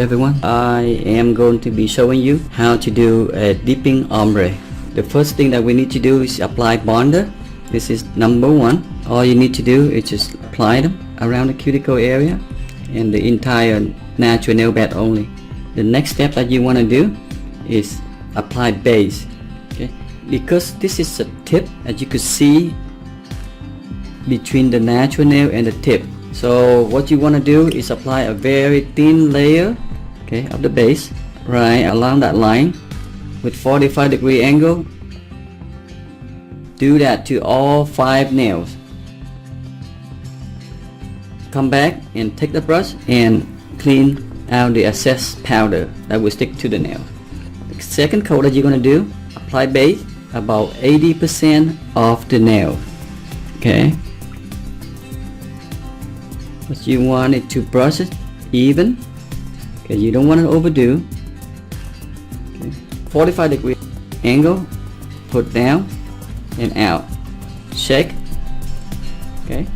everyone, I am going to be showing you how to do a dipping ombre. The first thing that we need to do is apply bonder. This is number one. All you need to do is just apply them around the cuticle area and the entire natural nail bed only. The next step that you want to do is apply base. Okay, because this is a tip, as you could see, between the natural nail and the tip. So what you want to do is apply a very thin layer, okay, of the base right along that line with 45-degree angle. Do that to all 5 nails. Come back and take the brush and clean out the excess powder that will stick to the nail. The second coat that you're going to do, apply base about 80% of the nail. Okay, but you want it to brush it even. Okay, you don't want to overdo. Okay. 45-degree angle, put down and out, shake. Okay,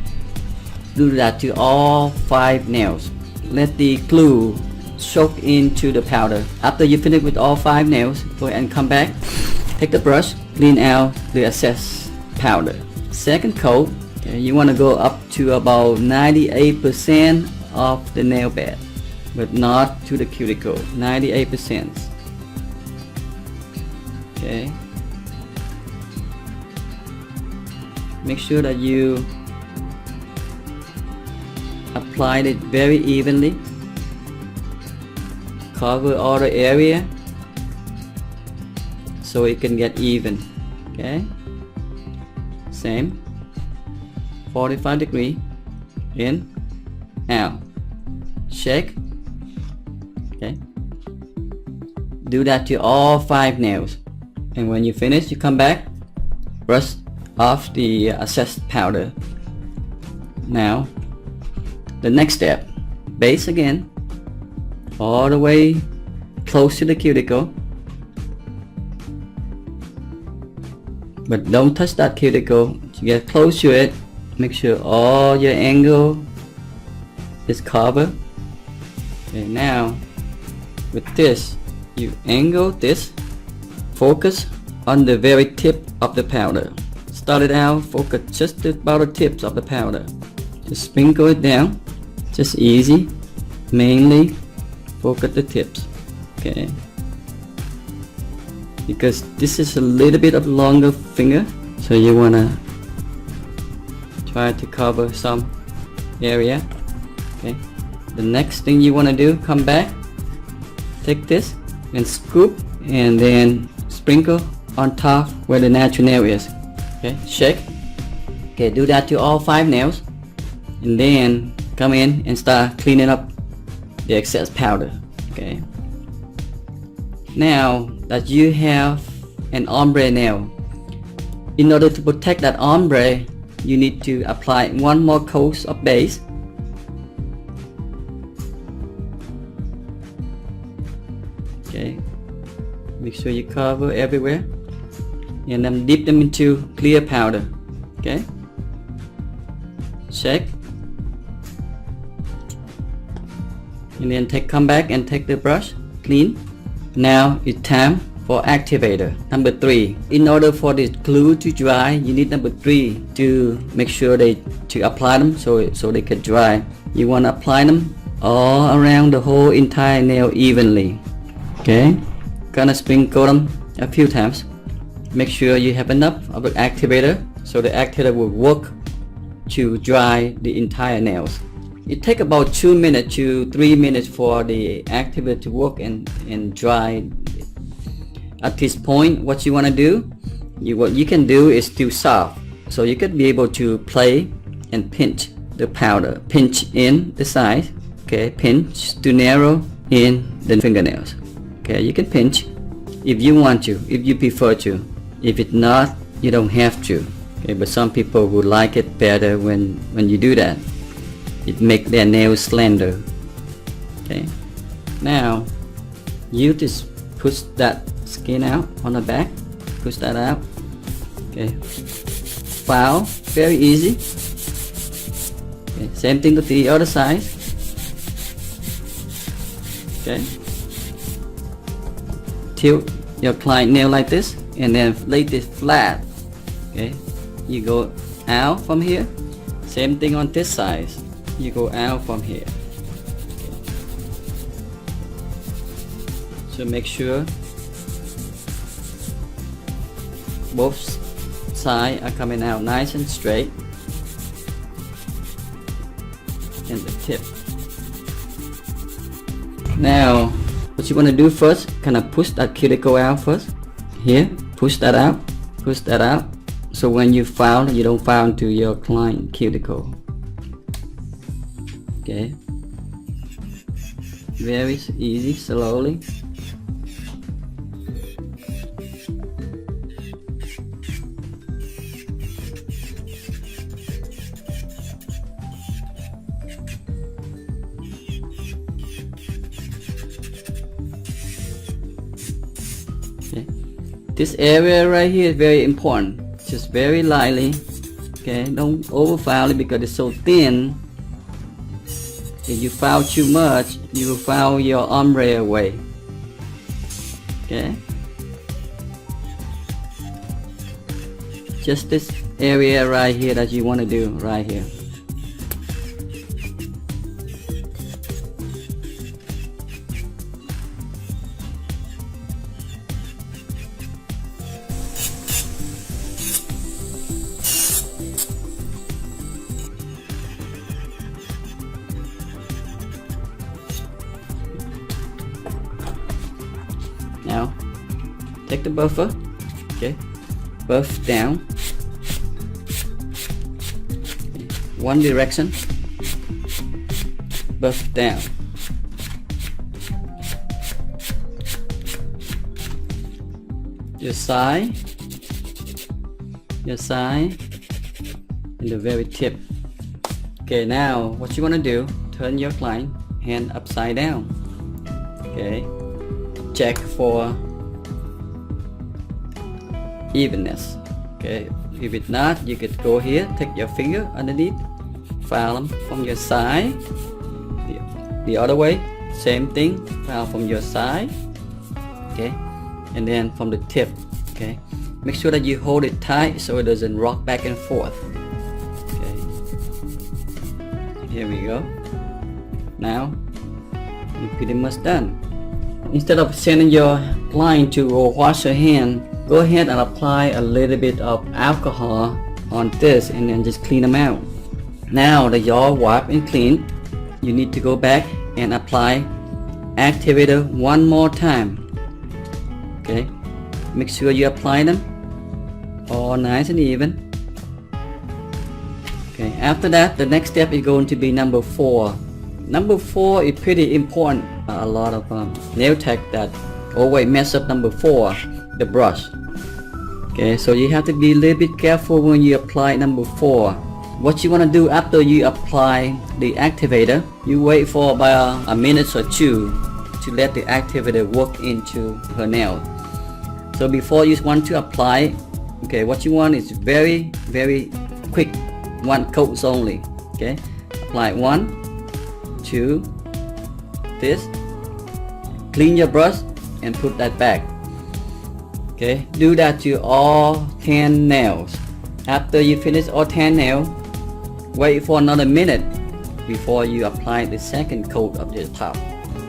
do that to all 5 nails. Let the glue soak into the powder. After you finish with all 5 nails, go ahead and come back, take the brush, clean out the excess powder. Second coat, okay, you want to go up to about 98% of the nail bed, but not to the cuticle. 98%. Okay, make sure that you applied it very evenly. Cover all the area so it can get even. Okay, same 45-degree in, out, shake. Okay, do that to all 5 nails, and when you finish, you come back, brush off the excess powder. Now the next step, base again all the way close to the cuticle, but don't touch that cuticle. To get close to it, make sure all your angle is covered. Okay, now with this, you angle this, focus on the very tip of the powder. Start it out, focus just about the tips of the powder. Just sprinkle it down, just easy. Mainly focus the tips. Okay, because this is a little bit of longer finger, so you wanna try to cover some area. Okay, the next thing you want to do, come back, take this and scoop and then sprinkle on top where the natural nail is. Okay, shake. Okay, do that to all 5 nails, and then come in and start cleaning up the excess powder. Okay, now that you have an ombre nail, in order to protect that ombre, you need to apply one more coat of base. Okay, make sure you cover everywhere and then dip them into clear powder. Okay, shake, and then come back and take the brush, clean. Now it's time for activator number 3. In order for the glue to dry, you need number 3 to make sure to apply them so they can dry. You want to apply them all around the whole entire nail evenly. Okay, gonna sprinkle them a few times. Make sure you have enough of the activator so the activator will work to dry the entire nails. It takes about 2 minutes to 3 minutes for the activator to work and dry. At this point, what you want to do, what you can do is too soft, so you could be able to play and pinch the powder, pinch in the side. Okay, pinch to narrow in the fingernails. Okay, you can pinch if you want to, if you prefer to. If it's not, you don't have to. Okay, but some people would like it better when you do that. It makes their nails slender. Okay, now you just push that skin out on the back, push that out. Okay, file, very easy. Okay, same thing with the other side. Okay, tilt your client nail like this and then lay it flat. Okay, you go out from here. Same thing on this side, you go out from here. Okay. So make sure both sides are coming out nice and straight, and the tip. Now what you want to do first, kind of push that cuticle out first. Here, push that out, so when you file, you don't file into your client cuticle. Okay, very easy, slowly. Okay. This area right here is very important. Just very lightly. Okay, don't overfile it because it's so thin. If you file too much, you will file your ombre away. Okay, just this area right here that you want to do right here. Now take the buffer, okay, buff down, one direction, buff down. Your side, and the very tip. Okay, now what you want to do, turn your client hand upside down. Okay, check for evenness. Okay, if it's not, you could go here, take your finger underneath, file them from your side, the other way, same thing, file from your side. Okay, and then from the tip. Okay, make sure that you hold it tight so it doesn't rock back and forth. Okay, here we go. Now you're pretty much done. Instead of sending your client to go wash your hand, go ahead and apply a little bit of alcohol on this and then just clean them out. Now that you're wiped and clean, you need to go back and apply activator one more time. Okay, make sure you apply them all nice and even. Okay, after that, the next step is going to be number 4. Number 4 is pretty important. A lot of nail tech that always mess up number 4, the brush. Okay, so you have to be a little bit careful when you apply number 4. What you want to do after you apply the activator, you wait for about a minute or 2 to let the activator work into her nail. So before you want to apply, okay, what you want is very quick, 1 coat only. Okay, apply 1, 2, this, clean your brush and put that back. Okay, do that to all 10 nails. After you finish all 10 nails, wait for another minute before you apply the second coat of the top.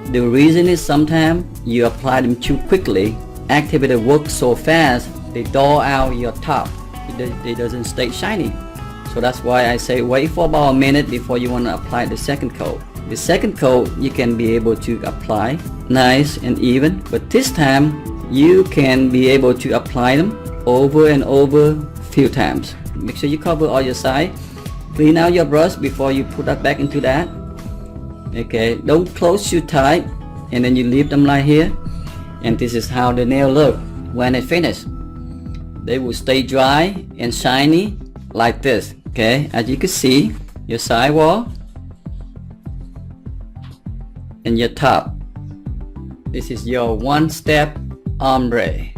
The reason is sometimes you apply them too quickly. Activator works so fast, they dull out your top. It doesn't stay shiny. So that's why I say wait for about a minute before you want to apply the second coat. The second coat you can be able to apply nice and even, but this time you can be able to apply them over and over few times. Make sure you cover all your side. Clean out your brush before you put that back into that. Okay, don't close too tight, and then you leave them like here. And this is how the nail look when it finished. They will stay dry and shiny like this. Okay, as you can see, your side wall and your top. This is your one-step ombre.